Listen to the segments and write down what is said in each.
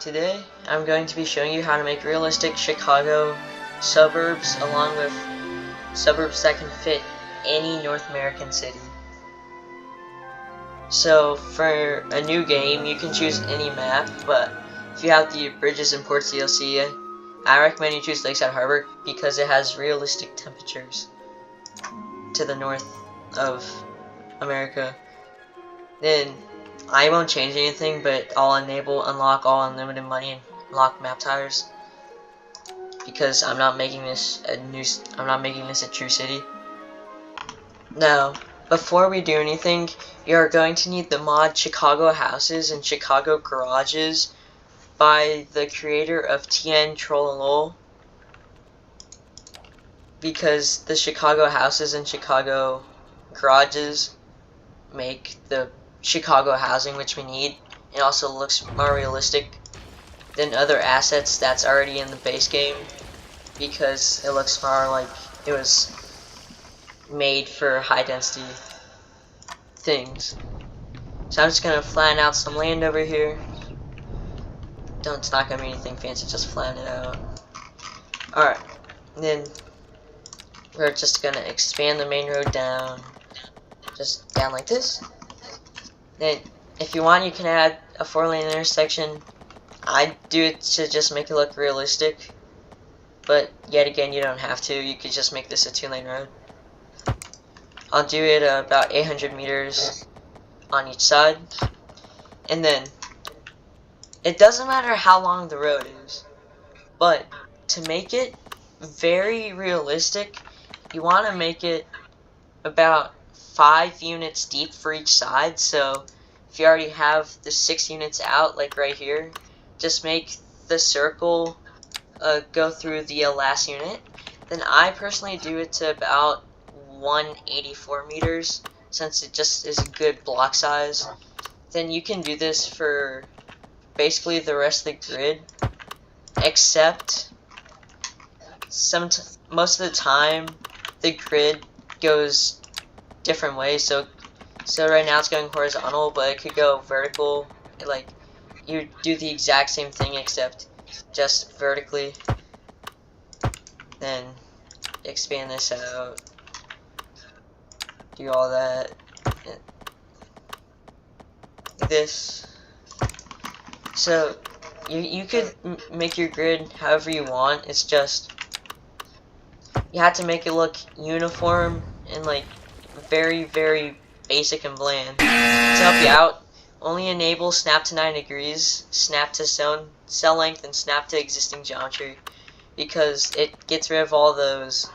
Today, I'm going to be showing you how to make realistic Chicago suburbs along with suburbs that can fit any North American city. So, for a new game, you can choose any map, but if you have the Bridges and Ports DLC, I recommend you choose Lakeside Harbor because it has realistic temperatures to the north of America. Then, I won't change anything, but I'll unlock all unlimited money and lock map tires because I'm not making this a true city. Now, before we do anything, you're going to need the mod Chicago Houses and Chicago Garages by the creator of TN Trollolol, because the Chicago Houses and Chicago Garages make the Chicago housing which we need. It also looks more realistic than other assets that's already in the base game because it looks more like it was made for high density things. So I'm just gonna flatten out some land over here. It's not gonna be anything fancy, just flatten it out. Alright, then we're just gonna expand the main road down, just down like this. Then if you want, you can add a 4-lane intersection. I do it to just make it look realistic, but yet again, you don't have to. You could just make this a 2-lane road. I'll do it about 800 meters on each side, and then it doesn't matter how long the road is, but to make it very realistic, you want to make it about 5 units deep for each side. So if you already have the 6 units out, like right here, just make the circle go through the last unit. Then I personally do it to about 184 meters, since it just is a good block size. Then you can do this for basically the rest of the grid, except most of the time the grid goes different ways. So right now it's going horizontal, but it could go vertical. Like, you do the exact same thing except just vertically. Then expand this out, do all that, this. So you could make your grid however you want. It's just you have to make it look uniform and like very basic and bland. To help you out, only enable snap to 9 degrees, snap to cell length, and snap to existing geometry, because it gets rid of all those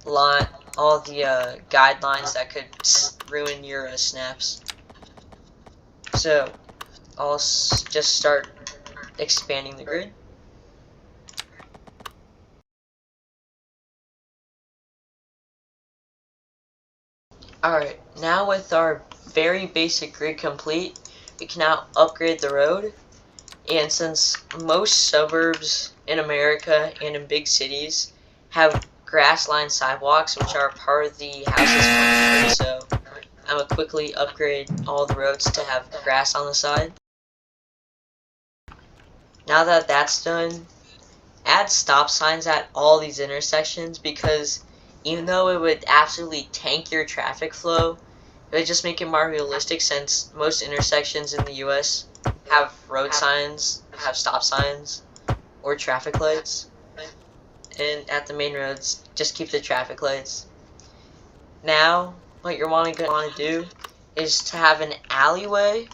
guidelines that could ruin your snaps. So I'll just start expanding the grid. Alright, now with our very basic grid complete, we can now upgrade the road. And since most suburbs in America and in big cities have grass-lined sidewalks, which are part of the house's function, so I'm going to quickly upgrade all the roads to have grass on the side. Now that that's done, add stop signs at all these intersections, because even though it would absolutely tank your traffic flow, it would just make it more realistic, since most intersections in the US have road signs, have stop signs, or traffic lights. And at the main roads, just keep the traffic lights. Now, what you're going to want to do is to have an alleyway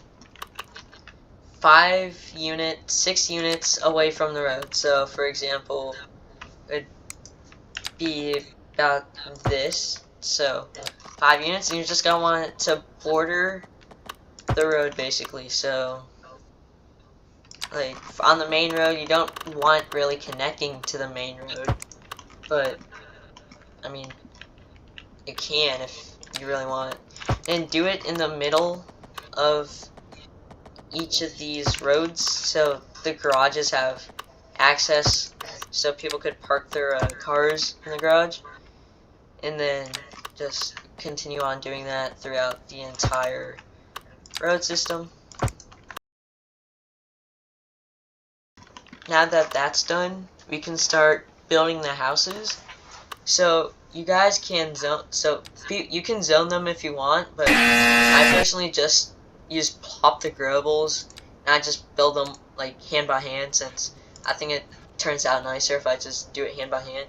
6 units away from the road. So, for example, it would be about this. So, 5 units, and you're just going to want it to border the road, basically. So, like, on the main road, you don't want really connecting to the main road, but I mean, you can if you really want. And do it in the middle of each of these roads, so the garages have access, so people could park their cars in the garage. And then just continue on doing that throughout the entire road system. now that that's done, we can start building the houses. So you guys can you can zone them if you want, but I personally just use Plop the growables, and I just build them like hand by hand, since I think it turns out nicer if I just do it hand by hand.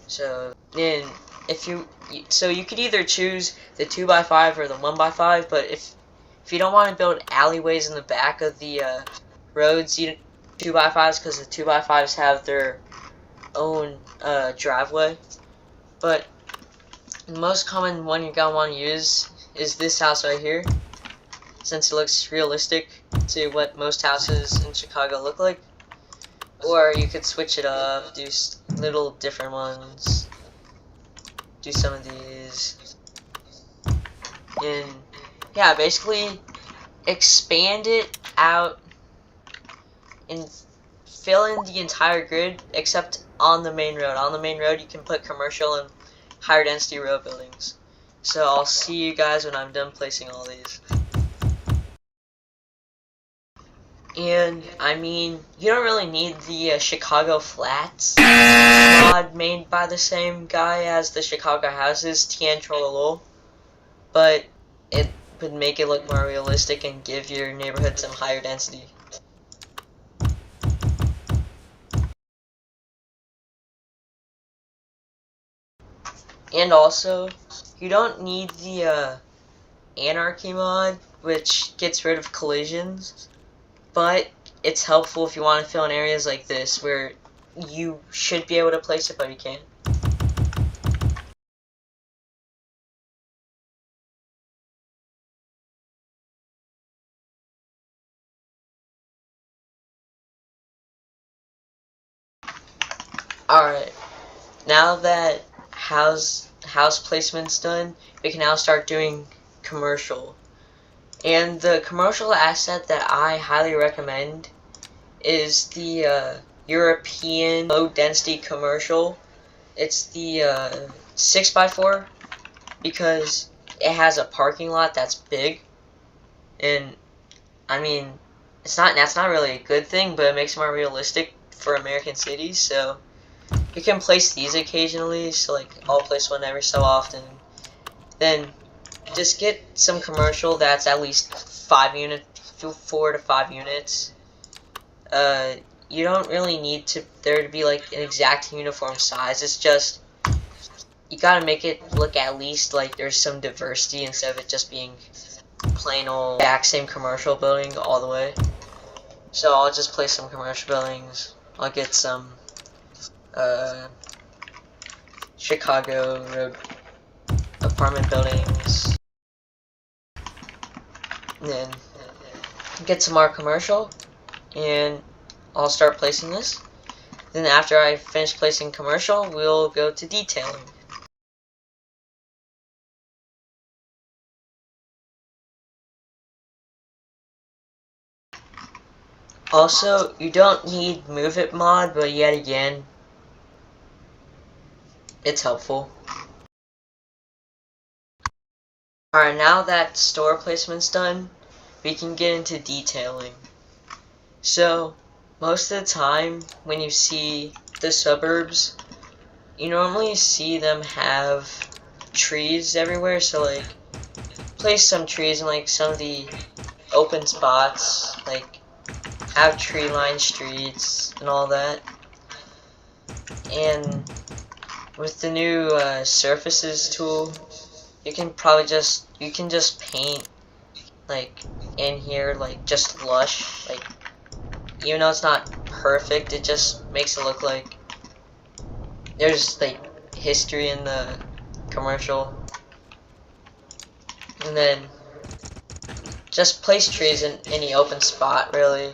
So then if you could either choose the 2x5 or the 1x5, but if you don't want to build alleyways in the back of the roads, you 2x5s, because the 2x5s have their own driveway. But the most common one you're gonna want to use is this house right here, since it looks realistic to what most houses in Chicago look like. Or you could switch it up, do little different ones, do some of these, and yeah, basically expand it out and fill in the entire grid except on the main road. On the main road you can put commercial and higher density road buildings. So I'll see you guys when I'm done placing all these. And I mean, you don't really need the Chicago Flats mod made by the same guy as the Chicago houses, Tien Trollolo, but it would make it look more realistic and give your neighborhood some higher density. And also, you don't need the Anarchy mod, which gets rid of collisions, but it's helpful if you want to fill in areas like this where you should be able to place it but you can't. Alright, now that house placement's done, we can now start doing commercial. And the commercial asset that I highly recommend is the European low density commercial. It's the 6x4, because it has a parking lot that's big, and I mean, that's not really a good thing, but it makes it more realistic for American cities. So you can place these occasionally, so like I'll place one every so often. Then just get some commercial that's at least 4 to 5 units. You don't really need there to be like an exact uniform size. It's just you gotta make it look at least like there's some diversity instead of it just being plain old exact same commercial building all the way. So I'll just place some commercial buildings. I'll get some Chicago road apartment buildings, and then get some more commercial, and I'll start placing this. Then after I finish placing commercial, we'll go to detailing. Also, you don't need Move It mod, but yet again, it's helpful. Alright, now that store placement's done, we can get into detailing. So, most of the time, when you see the suburbs, you normally see them have trees everywhere, so like, place some trees in like some of the open spots, like, have tree-lined streets and all that. And with the new surfaces tool, you can just paint like in here like just lush, like even though it's not perfect, it just makes it look like there's like history in the commercial. And then just place trees in any open spot, really.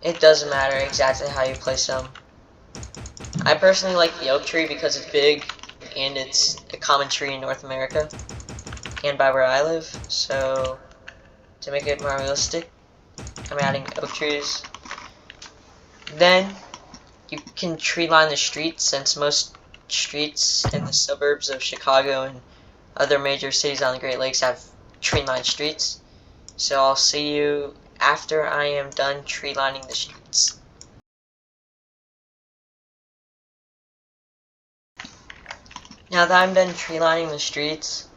It doesn't matter exactly how you place them. I personally like the oak tree because it's big and it's a common tree in North America and by where I live. So to make it more realistic, I'm adding oak trees. Then you can tree line the streets, since most streets in the suburbs of Chicago and other major cities on the Great Lakes have tree lined streets. So I'll see you after I am done tree lining the streets. Now that I'm done tree lining the streets,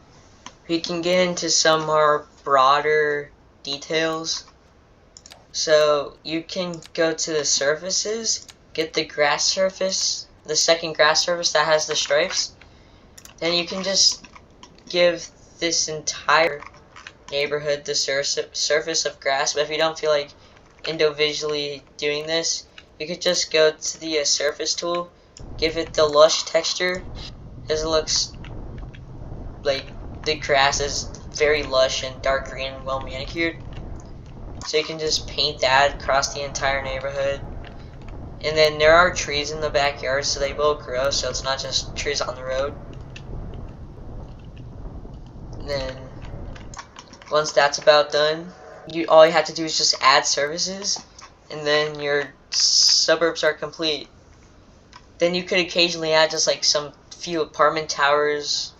we can get into some more broader details. So you can go to the surfaces, get the grass surface, the second grass surface that has the stripes. Then you can just give this entire neighborhood the surface of grass. But if you don't feel like individually doing this, you could just go to the surface tool, give it the lush texture, because it looks like the grass is very lush and dark green and well manicured. So you can just paint that across the entire neighborhood. And then there are trees in the backyard, so they will grow, so it's not just trees on the road. And then once that's about done, all you have to do is just add services, and then your suburbs are complete. Then you could occasionally add just like some few apartment towers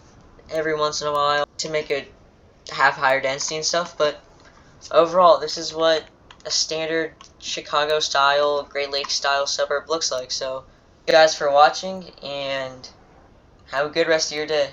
every once in a while to make it have higher density and stuff, but overall this is what a standard Chicago style, Great Lakes style suburb looks like. So thank you guys for watching, and have a good rest of your day.